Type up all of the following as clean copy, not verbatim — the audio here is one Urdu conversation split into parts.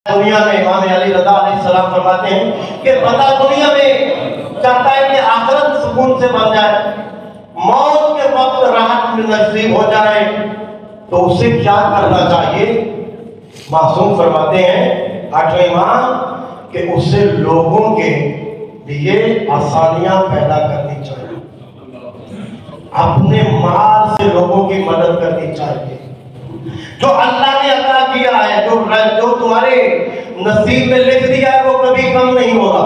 دنیا میں امام علی رضا علیہ السلام فرماتے ہیں کہ بندہ دنیا میں چاہتا ہے کہ آخرت سکون سے بن جائے، موت کے وقت راحت میں نصیب ہو جائے، تو اسے کیا کرنا چاہیے؟ معصوم فرماتے ہیں آٹھویں امام کہ اسے لوگوں کے لیے آسانیاں پیدا کرنی چاہیے، اپنے مال سے لوگوں کی مدد کرنی چاہیے۔ جو اللہ نے عطا کیا ہے، جو تمہارے نصیب میں لکھ دیا ہے، وہ کبھی کم نہیں ہوگا،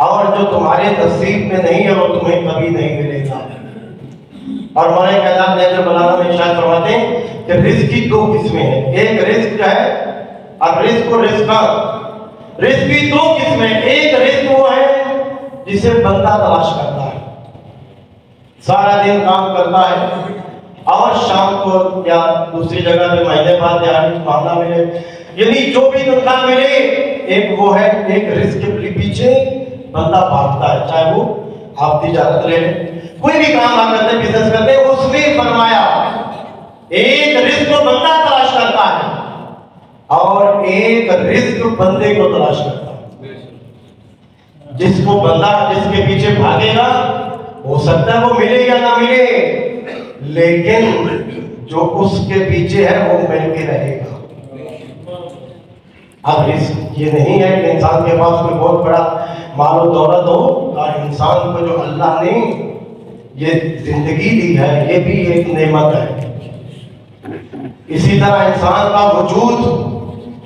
اور جو تمہارے نصیب میں نہیں ہے وہ تمہیں کبھی نہیں ملے گا۔ اور مولانا کائنات نے جو مولانا میں ارشاد فرماتے ہیں کہ رزق کی دو قسمیں ہیں، ایک رزق جو ہے اور رزق و رزقاں، رزق کی دو قسمیں، ایک رزق وہ ہے جسے بندہ تلاش کرتا ہے، سارا دن کام کرتا ہے اور شام کو یا دوسری جگہ پہ مہینے بعد یا معاملہ ملے، یعنی جو بھی تنخواہ ملے، ایک وہ ہے، ایک رزق کے پیچھے بندہ بھاگتا ہے، چاہے وہ آپ تجارت لے لیں، کوئی بھی کام آپ کرتے ہیں، بزنس کرتے ہیں، اس میں فرمایا ایک رزق کو بندہ تلاش کرتا ہے اور ایک رزق بندے کو تلاش کرتا ہے۔ جس کو بندہ جس کے پیچھے بھاگے گا ہو سکتا ہے وہ ملے یا نہ ملے، لیکن جو اس کے پیچھے ہے وہ مل کے رہے گا۔ اب رزق یہ نہیں ہے کہ انسان کے پاس کوئی بہت بڑا مال و دولت ہو، اور انسان کو جو اللہ نے یہ زندگی دی ہے یہ بھی ایک نعمت ہے۔ اسی طرح انسان کا وجود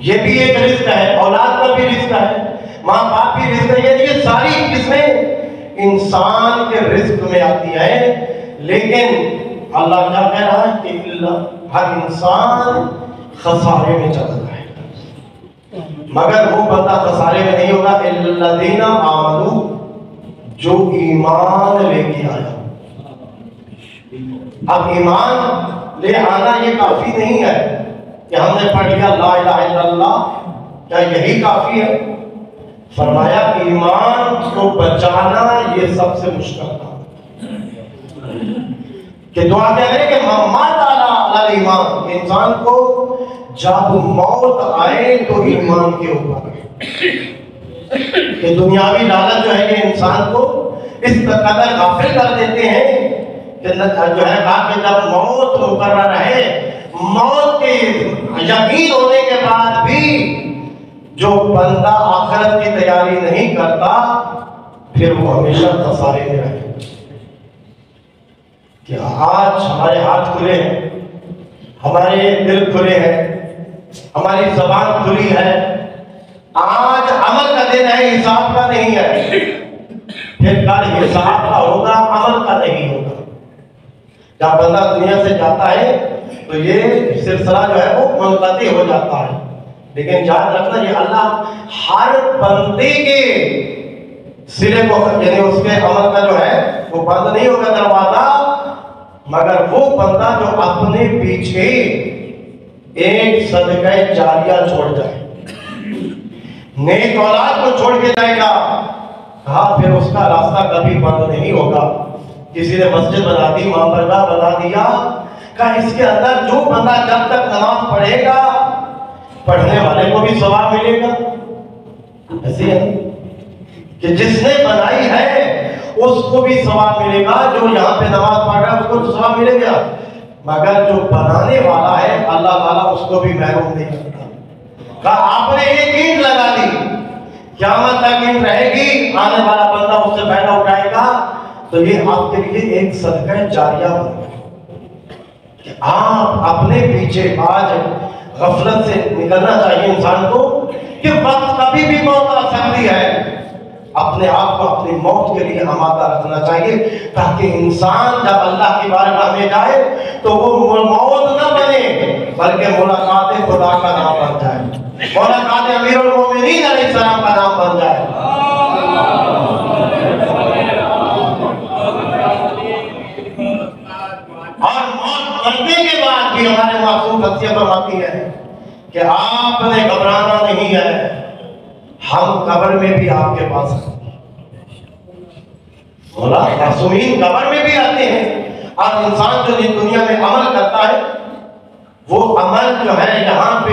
یہ بھی ایک رزق ہے، اولاد کا بھی رزق ہے، ماں باپ بھی رزق ہے، یہ ساری قسمیں انسان کے رزق میں آتی ہیں، لیکن اللہ کیا کہہ رہا ہے کہ ہر انسان خسارے میں چلا جائے، مگر وہ بندہ خسارے میں نہیں ہوگا الذین آمنوا، جو ایمان لے کے آیا۔ اب ایمان لے آنا یہ کافی نہیں ہے کہ ہم نے پڑھ لیا لا الہ الا اللہ، کیا یہی کافی ہے؟ فرمایا ایمان کو بچانا یہ سب سے مشکل کام ہے، کہ دعا کیا ہے کہ مات علی ایمان، انسان کو جب موت آئے تو ایمان کے اوپر کہ دنیاوی لالچ جو ہے یہ انسان کو اس قدر غافل کر دیتے ہیں کہ جو ہے کہا کہ جب موت مقرر ہے، موت کے یقین ہونے کے بعد بھی جو بندہ آخرت کی تیاری نہیں کرتا پھر وہ ہمیشہ خسارے میں رہے۔ کہ آج ہمارے ہاتھ کھلے ہیں، ہمارے دل کھلے ہیں، ہماری زبان کھلی ہے، آج عمل کا دن ہے، حساب کا نہیں ہے، پھر کل حساب کا ہوگا، عمل کا نہیں ہوگا۔ جب بندہ دنیا سے جاتا ہے تو یہ سلسلہ جو ہے وہ منقطع ہو جاتا ہے، لیکن یاد رکھنا یہ اللہ ہر بندے کے سرے کو، یعنی اس کے عمل کا جو ہے وہ بند نہیں ہوگا دروازہ، مگر وہ بندہ جو اپنے پیچھے ایک صدقہ جاریہ چھوڑ جائے، نیک اولاد کو چھوڑ کے جائے گا، کہا پھر اس کا راستہ کبھی بند نہیں ہوگا۔ کسی نے مسجد بنا دی، مامبرگاہ بنا دیا، کہا اس کے اندر جو بندہ جب تک نماز پڑھے گا پڑھنے والے کو بھی ثواب ملے گا، ایسے ہے کہ جس نے بنائی ہے اس کو بھی ثواب ملے گا، جو یہاں پہ نماز پڑھ رہا ہے اس کو تو ثواب ملے گا، مگر جو بنانے والا ہے اللہ تعالیٰ اس کو بھی محروم نہیں کرتا۔ کہا آپ نے ایک اینٹ لگا دی، قیامت تک اینٹ رہے گی، آنے والا بندہ اس سے فائدہ اٹھائے گا، تو یہ آپ کے لیے ایک صدقہ جاریہ بن گیا کہ آپ اپنے پیچھے آج غفلت سے نکلنا چاہیے انسان کو کہ وقت کبھی بھی موت آ سکتی ہے، اپنے آپ کو اپنی موت کے لیے آمادہ رکھنا چاہیے، تاکہ انسان جب اللہ کی بارگاہ میں جائے تو وہ موت نہ بنے بلکہ ملاقات خدا کا نام بن جائے، ملاقات امیر المومنین علیہ السلام کا نام بن جائے۔ اور موت مرنے کے بعد بھی ہمارے معصوم شخصیت فرماتی ہے کہ آپ نے گھبرانا نہیں ہے، ہم قبر میں بھی آپ کے پاس ہیں۔ معصومین قبر میں بھی آتے ہیں، اور انسان جو دنیا میں عمل کرتا ہے وہ عمل جو ہے یہاں پہ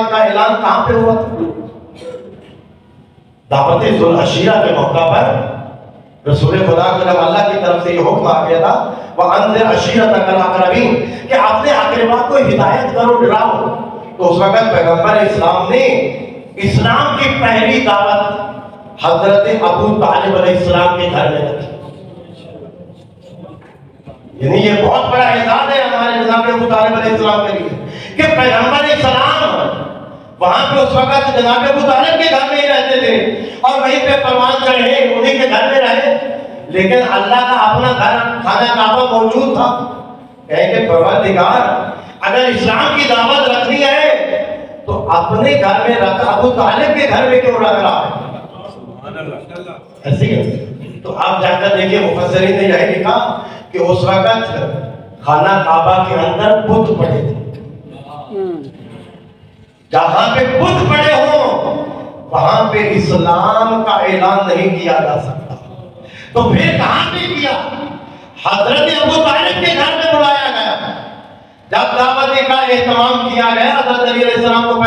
کلمات کا اعلان کہاں پہ ہوا تھا؟ دعوت ذوالعشیرہ کے موقع پر رسول خدا کو جب اللہ کی طرف سے یہ حکم آ گیا تھا وَأَنذِرْ عَشِيرَتَكَ الْأَقْرَبِينَ کہ اپنے اقربا کو ہدایت کرو، ڈراؤ، تو اس وقت پیغمبر اسلام نے اسلام کی پہلی دعوت حضرت ابو طالب علیہ السلام کے گھر میں رکھی۔ یعنی یہ بہت بڑا اعزاز ہے ہمارے جناب ابو طالب علیہ السلام کے لیے کہ پیغمبر اسلام وہاں پہ اس وقت جناب ابو طالب کے گھر میں ہی رہتے تھے اور وہیں پہ پروان چڑھے، انہیں کے گھر میں رہے، لیکن اللہ کا اپنا گھر خانہ کعبہ موجود تھا۔ کہیں کہ پروردگار اگر اسلام کی دعوت رکھنی ہے تو اپنے گھر میں رکھ، ابو طالب کے گھر میں کیوں رکھ رہا ہے؟ ایسی ہے تو آپ جا کر دیکھیے مفسرین نے یہی لکھا کہ اس وقت خانہ کعبہ کے اندر بت پڑے تھے، جہاں پہ بت پڑے ہوں وہاں پہ اسلام کا اعلان نہیں کیا جا سکتا، تو پھر کہاں پہ کیا؟ حضرت ابو طالب کے گھر میں بلایا گیا، جب دعوت کا اہتمام کیا گیا حضرت علی علیہ السلام کو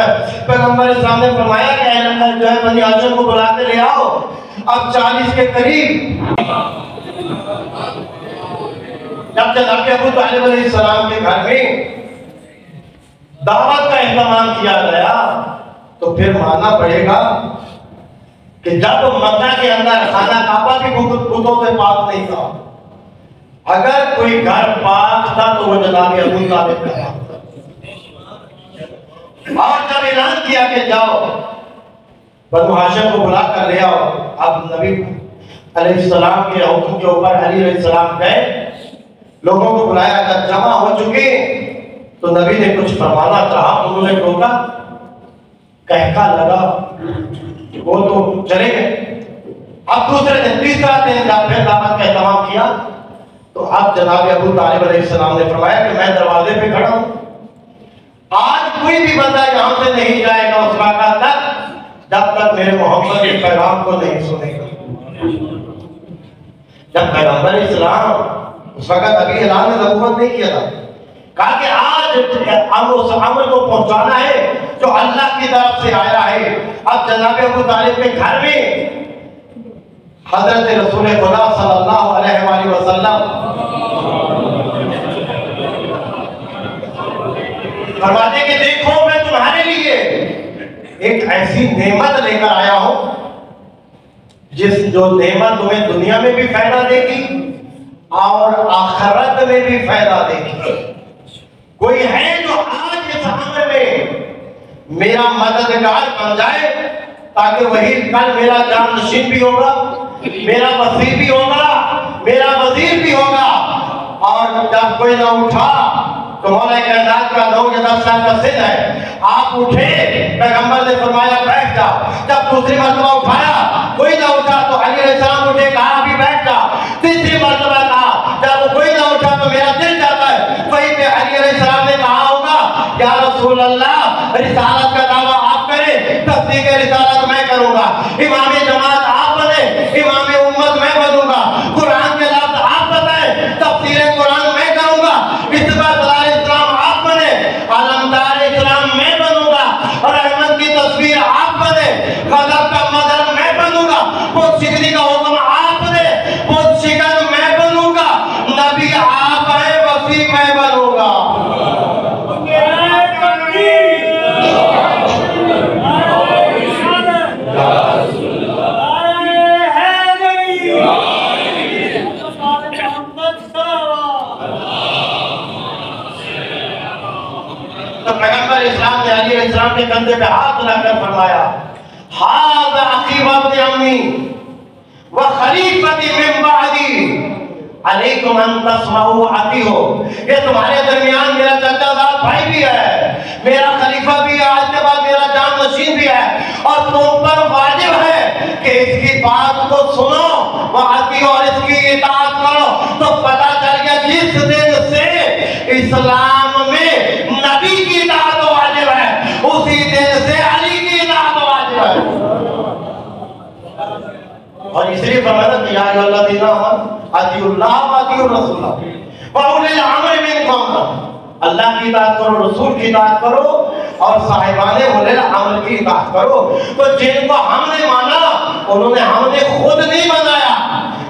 پیغمبر اسلام نے فرمایا کہ جو ہے بنی ہاشم کو بلا کے لے آؤ، اب 40 کے قریب جب جناب ابو طالب علیہ السلام کے گھر میں دعوت کا اہتمام کیا گیا تو پھر ماننا پڑے گا کہ جب مکہ کے اندر خانہ کعبہ بھی بتوں سے پاک نہیں تھا، اگر کوئی گھر پاک تھا تو وہ جناب ابو طالب کا تھا۔ اور جب اعلان کیا کہ جاؤ بنو ہاشم کو بلا کر لے آؤ، اب نبی علیہ السلام کے حکم کے اوپر علی علیہ السلام گئے، لوگوں کو بلایا، جب جمع ہو چکے تو نبی نے کچھ فرمانا چاہا، انہوں نے روکا، کہکا لگا، وہ تو چلے گئے۔ اب دوسرے دن تیسرا دن جب پھر دعوت کا اہتمام کیا تو اب جناب ابو طالب علیہ السلام نے فرمایا کہ میں دروازے پہ کھڑا ہوں، آج کوئی بھی بندہ یہاں سے نہیں جائے گا اس وقت تک جب تک میرے محمد کے پیغام کو نہیں سنے گا۔ جب پیغمبر اسلام اس وقت ابھی اعلان نبوت نہیں کیا تھا، کہا کہ آج اس امر کو پہنچانا ہے جو اللہ کی طرف سے آیا ہے۔ اب جناب ابو طالب کے گھر میں حضرت رسول خدا صلی اللہ علیہ وآلہ وسلم فرماتے کہ دیکھو میں تمہارے لیے ایک ایسی نعمت لے کر آیا ہوں جو نعمت تمہیں دنیا میں بھی فائدہ دے گی اور آخرت میں بھی فائدہ دے گی۔ کوئی ہے جو آج اس عمر میں میرا مددگار بن جائے تاکہ وہی کل میرا جانشین بھی ہوگا، میرا وزیر بھی ہوگا، میرا وزیر بھی ہوگا، اور جب کوئی نہ اٹھا تو مولا کائنات کا 9 یا 10 سال کا سن ہے، آپ اٹھے، پیغمبر نے فرمایا بیٹھ جا، جب دوسری مرتبہ اٹھایا کوئی نہ اٹھا تو علی علیہ السلام اٹھے، کہا ابھی بیٹھ جا، تیسری مرتبہ کہا، جب کوئی نہ اٹھا تو میرا دل جاتا ہے، وہیں پہ علی علیہ السلام نے کہا ہوگا یا رسول اللہ رسالت کا دعویٰ آپ کریں، تصدیق رسالت میں کروں گا، امام جماعت آپ بنے، امام امت میں بنوں گا، قرآن کے لفظ آپ بتائیں، تفسیر قرآن میں کروں گا، اتباع دلائل اسلام آپ بنے، علمدار اسلام میں بنوں گا، اور احمد کی تصویر آپ بنے، غضب کا مظہر میں بنوں گا، بت شکنی کا حکم آپ دے، بت شکن میں بنوں گا، نبی آپ ہیں، وسیع میں بنوں گا۔ تو پیغمبر اسلام نے علی علیہ السلام کے کندھے پہ ہاتھ لا کر فرمایا ھذا اخی وابن امی وخلیفتی من بعدی علیکم ان تسمعوا اطیعوا، یہ تمہارے درمیان میرا چچا زاد بھائی بھی ہے، میرا خلیفہ بھی ہے، آج کے بعد میرا جان نشین بھی ہے، اور تم پر واجب ہے کہ اس کی بات کو سنو وَأَطِیعُوا، اور اس کی اطاعت کرو۔ تو پتہ چل گیا جس دن سے اسلام میں نبی کی اطاعت واجب ہے اسی دن سے علی کی اطاعت واجب ہے۔ اور اس لیے فرمایا کہ یا ایھا الذین آمنوا اطیعوا اللہ واطیعوا الرسول وَأُولِي الْأَمْرِ مِنکُم، اللہ کی اطاعت کرو، رسول کی اطاعت کرو، اور صاحبان اولل امر کی اطاعت کرو۔ تو جن کو ہم نے مانا انہوں نے ہم نے خود نہیں منایا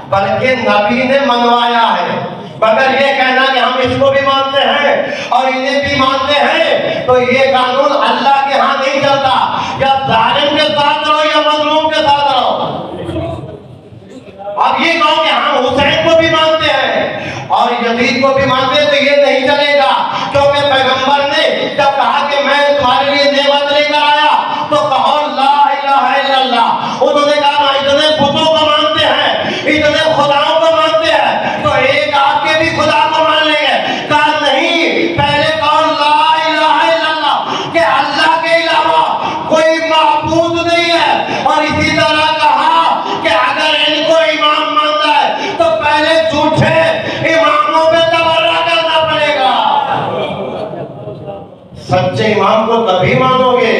بلکہ نبی نے منوایا ہے۔ مگر یہ کہنا کہ ہم اس کو بھی مانتے ہیں اور انہیں بھی مانتے ہیں تو یہ قانون اللہ کے ہاں نہیں چلتا، یا ظالم کے ساتھ رہو یا مظلوم کے ساتھ رہو۔ اب یہ کہو کہ ہم حسین کو بھی مانتے ہیں اور یزید کو بھی مانتے ہیں تو یہ نہیں چلے گا، کیونکہ پیغمبر نے جب کہا کہ میں تمہارے لیے نعمت لے کر آیا تو کہو لا الہ الا اللہ۔ انہوں نے کہا ہم اتنے بتوں کو مانتے ہیں، اتنے خداؤں کو مانتے ہیں تو ایک آپ کے بھی خدا کو مان لیں گے۔ کہا نہیں، پہلے کہو لا الہ الا اللہ کہ اللہ کے علاوہ کوئی معبود نہیں ہے، اور اسی طرح کہا کہ اگر ان کو امام مانتا ہے تو پہلے جھوٹے اماموں پہ تبرہ کرنا پڑے گا۔ سچے امام کو تبھی مانو گے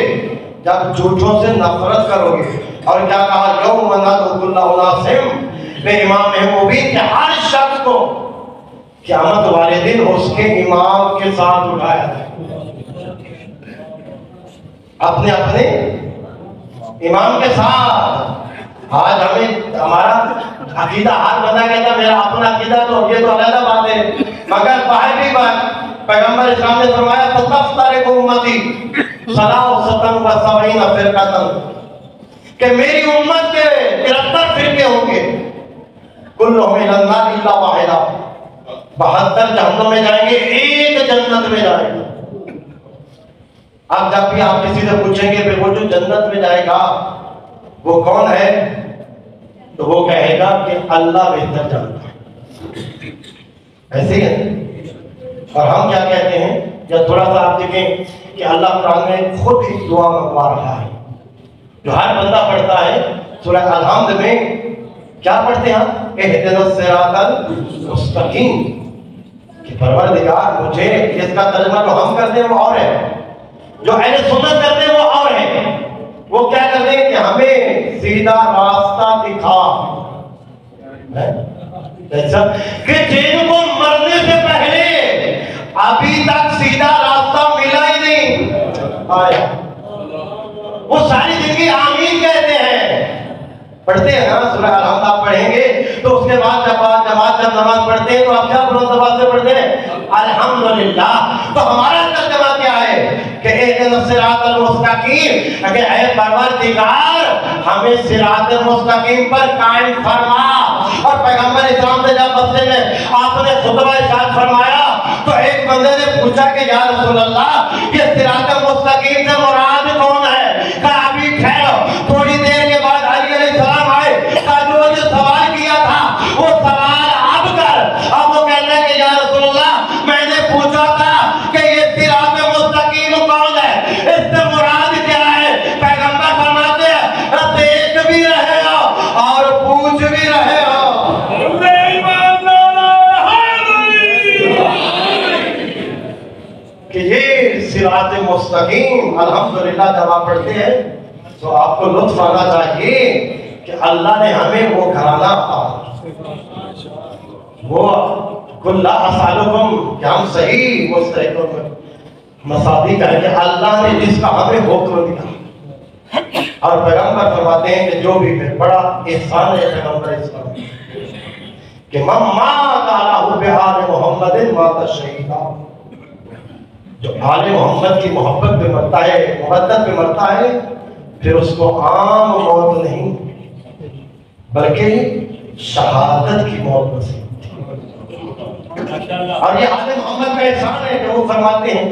جب جھوٹوں سے نفرت کرو گے۔ اور کیا کہا یوم ندعو کل اناس بامام مبین، کہ ہر شخص کو قیامت والے دن اس کے امام کے ساتھ اٹھایا جائے، اپنے اپنے امام کے ساتھ۔ آج ہمیں ہمارا عقیدہ ہر بندہ کہتا میرا اپنا عقیدہ تو یہ تو علیحدہ بات ہے، مگر باہر بھی بات پیغمبر اسلام نے فرمایا فتفترق امتی 73 و 70 فرقۃ، کہ میری امت کے 73 فرقے ہوں گے، کلہم الی النار الا واحدہ، 72 جہنم میں جائیں گے، ایک جنت میں جائے گا۔ اب جب بھی آپ کسی سے پوچھیں گے کہ وہ جو جنت میں جائے گا وہ کون ہے تو وہ کہے گا کہ اللہ بہتر جانتا ہے، ایسے ہی ہے۔ اور ہم کیا کہتے ہیں، یا تھوڑا سا آپ دیکھیں کہ اللہ قرآن میں خود ہی دعا منگوا رہا ہے جو ہر بندہ پڑھتا ہے۔ سورہ الحمد میں کیا پڑھتے ہیں ہم؟ اہدنا الصراط المستقیم، کہ پروردگار مجھے، اس کا ترجمہ جو ہم کرتے ہیں وہ اور ہے، جو اہل سنت کرتے ہیں وہ اور ہے۔ وہ کیا کرتے ہیں کہ ہمیں سیدھا راستہ دکھا، کہ جن کو مرنے سے پہلے ابھی تک سیدھا راستہ ملا ہی نہیں آیا، وہ ساری زندگی آمین کہتے ہیں۔ پڑھتے ہیں نا سورہ الحمد، آپ پڑھیں گے تو اس کے بعد جب نماز پڑھتے ہیں تو آپ کیا بلند آواز سے پڑھتے ہیں؟ الحمدللہ۔ تو ہمارا ترجمہ کیا ہے کہ اہدنا الصراط المستقیم، کہ اے پروردگار ہمیں صراط المستقیم پر قائم فرما۔ اور پیغمبر اسلام سے جب مسجد میں آپ نے خطبہ ارشاد فرمایا تو ایک بندے نے پوچھا کہ یا رسول اللہ یہ صراط المستقیم سے مراد کون ہے؟ کہا ابھی ٹھہرو۔ تھوڑی دیر کے بعد علی علیہ السلام آئے، کہا جو سوال کیا تھا وہ سوال اب کر۔ اب وہ کہنے کہ یا رسول اللہ میں نے پوچھا تھا کہ یہ صراط مستقیم کون ہے، اس سے مراد کیا ہے؟ پیغمبر فرماتے ہیں دیکھ بھی رہے ہو اور پوچھ بھی رہے ہو۔ کہ یہ صراط مستقیم، الحمدللہ جب آپ پڑھتے ہیں تو آپ کو لطف آنا چاہیے کہ اللہ نے ہمیں وہ گھرانہ وہ کل اسالکم کہ ہم صحیح مستحق مساوی کہیں کہ اللہ نے جس کا ہمیں حکم دیا۔ اور پیغمبر فرماتے ہیں کہ جو بھی بڑا احسان ہے پیغمبر اسلام کہ من مات علی بحال محمد مات شہیدا، جو آل محمد کی محبت پہ مرتا ہے، محبت پہ مرتا ہے، پھر اس کو عام موت نہیں بلکہ شہادت کی موت نصیب۔ اور یہ آل محمد کا احسان ہے کہ وہ فرماتے ہیں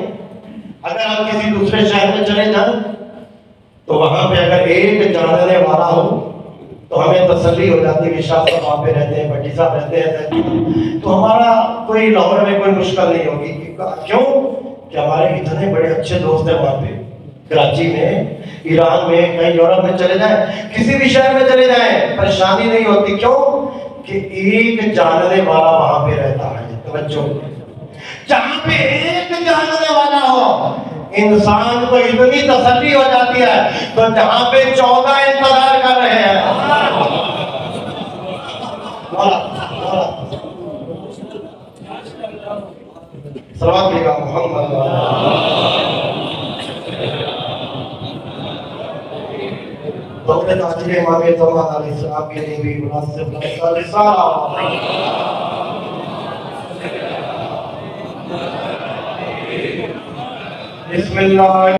اگر آپ کسی دوسرے شہر میں چلے جائیں تو وہاں پہ اگر ایک جاننے والا ہو تو ہمیں تسلی ہو جاتی ہے کہ شاہ صاحب وہاں پہ رہتے ہیں، بٹی صاحب رہتے ہیں، تو ہمارا کوئی لاہور میں کوئی مشکل نہیں ہوگی۔ کیوں کہ ہمارے اتنے بڑے اچھے دوست ہیں وہاں پہ، کراچی میں، ایران میں، کہیں یورپ میں چلے جائیں، کسی بھی شہر میں چلے جائیں پریشانی نہیں ہوتی۔ کیوں کہ ایک جاننے والا وہاں پہ رہتا ہے۔ توجہ، جہاں پہ ایک جاننے والا ہو انسان کو اتنی تسلی ہو جاتی ہے، تو جہاں پہ 14 انتظار کر رہے ہیں۔ صلوات علیہ محمد۔ دولت تاجر امام زمان علیہ السلام کے لیے بھی مناسب رسالہ بسم اللہ